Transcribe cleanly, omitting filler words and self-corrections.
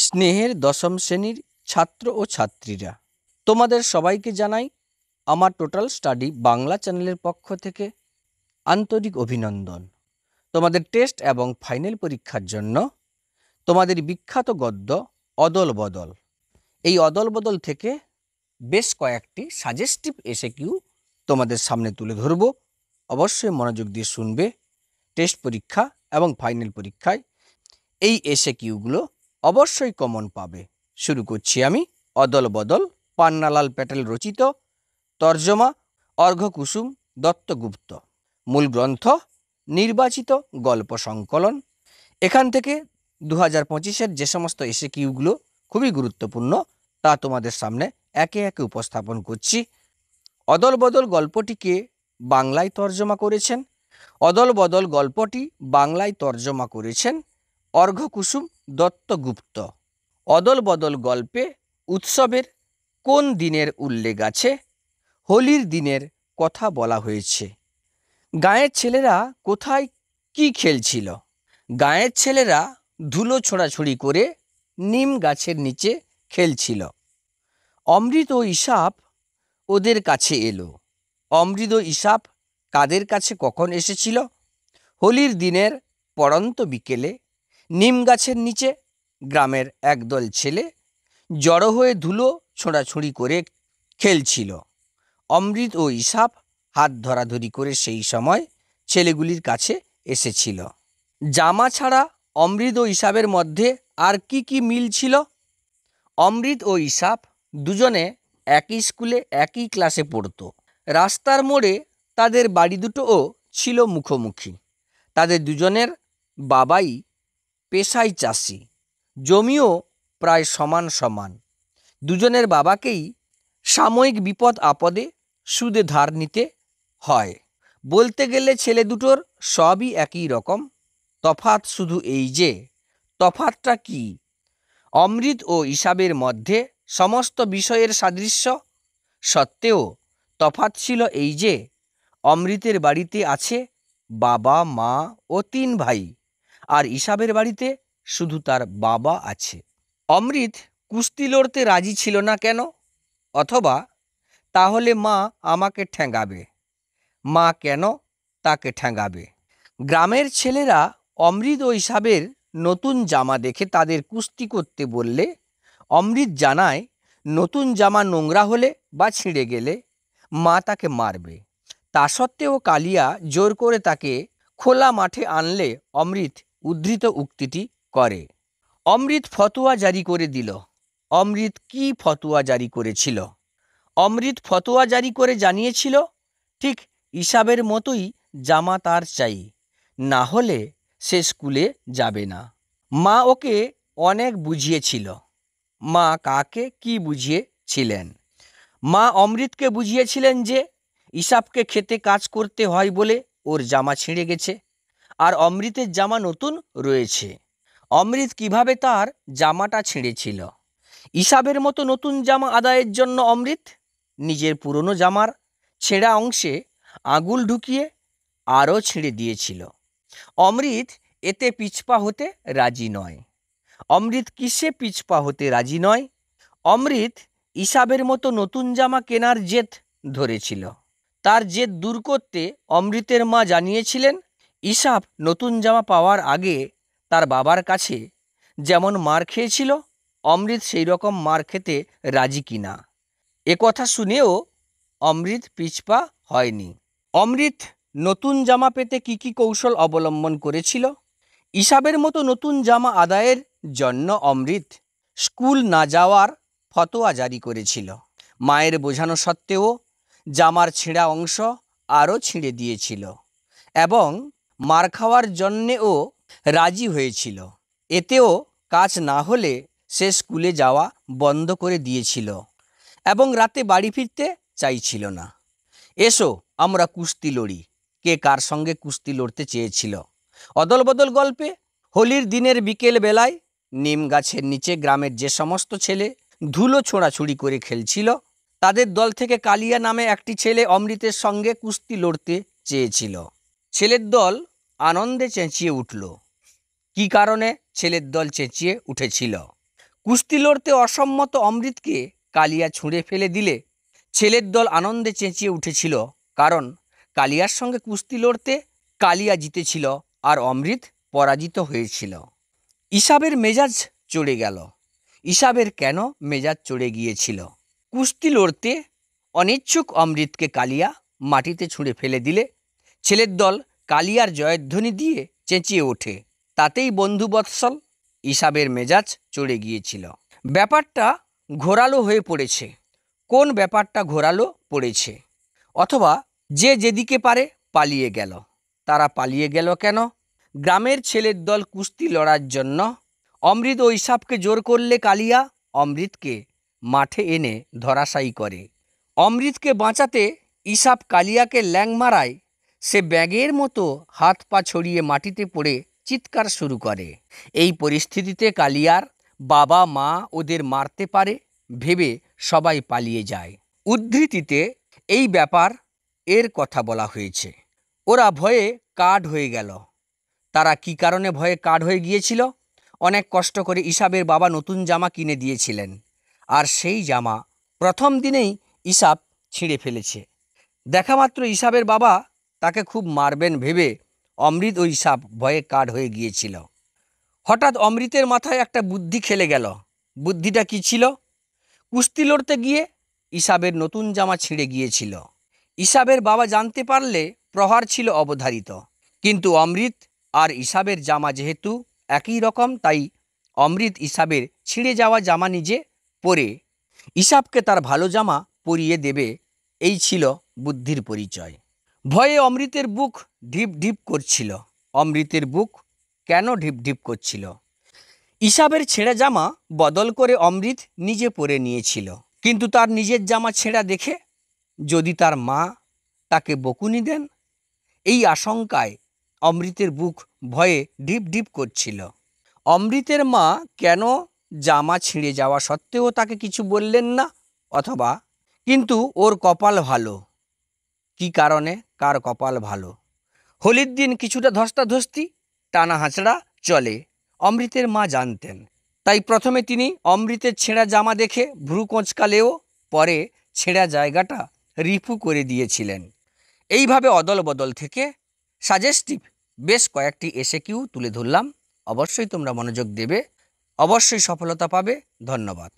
স্নেহের দশম শ্রেণীর ছাত্র ও ছাত্রীরা, তোমাদের সবাইকে জানাই আমার টোটাল স্টাডি বাংলা চ্যানেলের পক্ষ থেকে আন্তরিক অভিনন্দন। তোমাদের টেস্ট এবং ফাইনাল পরীক্ষার জন্য তোমাদের বিখ্যাত গদ্য অদল বদল, এই অদল বদল থেকে বেশ কয়েকটি সাজেস্টিভ এসএকিউ তোমাদের সামনে তুলে ধরব। অবশ্যই মনোযোগ দিয়ে শুনবে। টেস্ট পরীক্ষা এবং ফাইনাল পরীক্ষায় এই এসএকিউগুলো অবশ্যই কমন পাবে। শুরু করছি আমি। অদল বদল, পান্নালাল প্যাটেল রচিত, তর্জমা অর্ঘ্যকুসুম দত্তগুপ্ত। মূল গ্রন্থ নির্বাচিত গল্প সংকলন। এখান থেকে 2025-এর যে সমস্ত এসএকিউগুলো খুবই গুরুত্বপূর্ণ তা তোমাদের সামনে একে একে উপস্থাপন করছি। অদল বদল গল্পটিকে বাংলায় তর্জমা করেছেন অদল বদল গল্পটি বাংলায় তর্জমা করেছেন অর্ঘ্যকুসুম দত্তগুপ্ত। অদল বদল গল্পে উৎসবের কোন দিনের উল্লেখ আছে? হোলির দিনের কথা বলা হয়েছে। গাঁয়ের ছেলেরা কোথায় কি খেলছিল? গাঁয়ের ছেলেরা ধুলো ছোড়াছুড়ি করে নিম গাছের নিচে খেলছিল। অমৃত ও ইসাপ ওদের কাছে এলো। অমৃত ও ইসাপ কাদের কাছে কখন এসেছিল? হোলির দিনের পড়ন্ত বিকেলে নিম গাছের নিচে গ্রামের একদল ছেলে জড়ো হয়ে ধুলো ছোঁড়াছুঁড়ি করে খেলছিল। অমৃত ও ইসাপ হাত ধরাধরি করে সেই সময় ছেলেগুলির কাছে এসেছিল। জামা ছাড়া অমৃত ও ইসাপের মধ্যে আর কি কি মিল ছিল? অমৃত ও ইসাপ দুজনে একই স্কুলে একই ক্লাসে পড়তো। রাস্তার মোড়ে তাদের বাড়ি দুটোও ছিল মুখোমুখি। তাদের দুজনের বাবাই পেশায় চাষি, জমিও প্রায় সমান সমান। দুজনের বাবাকেই সাময়িক বিপদ আপদে সুদে ধার নিতে হয়। বলতে গেলে ছেলে দুটোর সবই একই রকম। তফাৎ শুধু এই যে, তফাৎটা কি? অমৃত ও ইসাবের মধ্যে সমস্ত বিষয়ের সাদৃশ্য সত্ত্বেও তফাৎ ছিল এই যে, অমৃতের বাড়িতে আছে বাবা, মা ও 3 ভাই, আর ইসাবের বাড়িতে শুধু তার বাবা আছে। অমৃত কুস্তি লড়তে রাজি ছিল না কেন? অথবা তাহলে মা আমাকে ঠ্যাঙাবে। মা কেন তাকে ঠ্যাঙাবে? গ্রামের ছেলেরা অমৃত ও ইসাবের নতুন জামা দেখে তাদের কুস্তি করতে বললে অমৃত জানায় নতুন জামা নোংরা হলে বা ছিঁড়ে গেলে মা তাকে মারবে। তা সত্ত্বেও কালিয়া জোর করে তাকে খোলা মাঠে আনলে অমৃত উদ্ধৃত উক্তিটি করে। অমৃত ফতোয়া জারি করে দিল। অমৃত কি ফতোয়া জারি করেছিল? অমৃত ফতোয়া জারি করে জানিয়েছিল ঠিক ইসাবের মতোই জামা তার চাই, না হলে সে স্কুলে যাবে না। মা ওকে অনেক বুঝিয়েছিল। মা কাকে কি বুঝিয়েছিলেন? মা অমৃতকে বুঝিয়েছিলেন যে ইসাবকে খেতে কাজ করতে হয় বলে ওর জামা ছিঁড়ে গেছে, আর অমৃতের জামা নতুন রয়েছে। অমৃত কিভাবে তার জামাটা ছিঁড়েছিল? ইসাবের মতো নতুন জামা আদায়ের জন্য অমৃত নিজের পুরনো জামার ছেঁড়া অংশে আঙুল ঢুকিয়ে আরও ছিঁড়ে দিয়েছিল। অমৃত এতে পিছপা হতে রাজি নয়। অমৃত কিসে পিছপা হতে রাজি নয়? অমৃত ইসাবের মতো নতুন জামা কেনার জেদ ধরেছিল। তার জেদ দূর করতে অমৃতের মা জানিয়েছিলেন ইসাব নতুন জামা পাওয়ার আগে তার বাবার কাছে যেমন মার খেয়েছিল, অমৃত সেই রকম মার খেতে রাজি কিনা। কথা শুনেও অমৃত পিছপা হয়নি। অমৃত নতুন জামা পেতে কি কি কৌশল অবলম্বন করেছিল? ইসাবের মতো নতুন জামা আদায়ের জন্য অমৃত স্কুল না যাওয়ার ফতোয়া জারি করেছিল। মায়ের বোঝানো সত্ত্বেও জামার ছেঁড়া অংশ আরও ছিঁড়ে দিয়েছিল এবং মার খাওয়ার জন্যেও রাজি হয়েছিল। এতেও কাজ না হলে সে স্কুলে যাওয়া বন্ধ করে দিয়েছিল এবং রাতে বাড়ি ফিরতে চাইছিল না। এসো আমরা কুস্তি লড়ি। কে কার সঙ্গে কুস্তি লড়তে চেয়েছিল? অদল বদল গল্পে হোলির দিনের বিকেল বেলায় নিম গাছের নিচে গ্রামের যে সমস্ত ছেলে ধুলো ছোঁড়াছুড়ি করে খেলছিল, তাদের দল থেকে কালিয়া নামে একটি ছেলে অমৃতের সঙ্গে কুস্তি লড়তে চেয়েছিল। ছেলের দল আনন্দে চেঁচিয়ে উঠল। কি কারণে ছেলের দল চেঁচিয়ে উঠেছিল? কুস্তি লড়তে অসম্মত অমৃতকে কালিয়া ছুঁড়ে ফেলে দিলে ছেলের দল আনন্দে চেঁচিয়ে উঠেছিল, কারণ কালিয়ার সঙ্গে কুস্তি লড়তে কালিয়া জিতেছিল আর অমৃত পরাজিত হয়েছিল। ইসাবের মেজাজ চড়ে গেল। ইসাবের কেন মেজাজ চড়ে গিয়েছিল? কুস্তি লড়তে অনিচ্ছুক অমৃতকে কালিয়া মাটিতে ছুঁড়ে ফেলে দিলে ছেলের দল কালিয়ার জয়ধ্বনি দিয়ে চেঁচিয়ে ওঠে। তাতেই বন্ধুবৎসল ইসাবের মেজাজ চড়ে গিয়েছিল। ব্যাপারটা ঘোরালো হয়ে পড়েছে। কোন ব্যাপারটা ঘোরালো পড়েছে? অথবা যে যেদিকে পারে পালিয়ে গেল। তারা পালিয়ে গেল কেন? গ্রামের ছেলের দল কুস্তি লড়ার জন্য। অমৃত ও ইসাবকে জোর করলে কালিয়া অমৃতকে মাঠে এনে ধরাশায়ী করে। অমৃতকে বাঁচাতে ইসাব কালিয়াকে ল্যাং মারায় সে ব্যাঙের মতো হাত পা ছড়িয়ে মাটিতে পড়ে চিৎকার শুরু করে। এই পরিস্থিতিতে কালিয়ার বাবা মা ওদের মারতে পারে ভেবে সবাই পালিয়ে যায়। উদ্ধৃতিতে এই ব্যাপার এর কথা বলা হয়েছে। ওরা ভয়ে কাঠ হয়ে গেল। তারা কি কারণে ভয়ে কাঠ হয়ে গিয়েছিল? অনেক কষ্ট করে ইসাবের বাবা নতুন জামা কিনে দিয়েছিলেন, আর সেই জামা প্রথম দিনেই ইসাব ছিঁড়ে ফেলেছে। দেখা মাত্র ইসাবের বাবা তাকে খুব মারবেন ভেবে অমৃত ও ইসাব ভয়ে কাঠ হয়ে গিয়েছিল। হঠাৎ অমৃতের মাথায় একটা বুদ্ধি খেলে গেল। বুদ্ধিটা কি ছিল? কুস্তি লড়তে গিয়ে ইসাবের নতুন জামা ছিঁড়ে গিয়েছিল। ইসাবের বাবা জানতে পারলে প্রহার ছিল অবধারিত, কিন্তু অমৃত আর ইসাবের জামা যেহেতু একই রকম, তাই অমৃত ইসাবের ছিঁড়ে যাওয়া জামা নিজে পরে ইসাবকে তার ভালো জামা পরিয়ে দেবে। এই ছিল বুদ্ধির পরিচয়। ভয়ে অমৃতের বুক ঢিপ ঢিপ করছিল। অমৃতের বুক কেন ঢিপ ঢিপ করছিল? ইসাবের ছেঁড়া জামা বদল করে অমৃত নিজে পরে নিয়েছিল, কিন্তু তার নিজের জামা ছেঁড়া দেখে যদি তার মা তাকে বকুনি দেন, এই আশঙ্কায় অমৃতের বুক ভয়ে ঢিপ ঢিপ করছিল। অমৃতের মা কেন জামা ছিঁড়ে যাওয়া সত্ত্বেও তাকে কিছু বললেন না? অথবা কিন্তু ওর কপাল ভালো। কি কারণে কার কপাল ভালো? হোলির দিন কিছুটা ধস্তাধস্তি টানা হাঁচড়া চলে, অমৃতের মা জানতেন। তাই প্রথমে তিনি অমৃতের ছেঁড়া জামা দেখে ভ্রু কোঁচকালেও পরে ছেঁড়া জায়গাটা রিপু করে দিয়েছিলেন। এইভাবে অদল বদল থেকে সাজেস্টিভ বেশ কয়েকটি এসএকিউ তুলে ধরলাম। অবশ্যই তোমরা মনোযোগ দেবে, অবশ্যই সফলতা পাবে। ধন্যবাদ।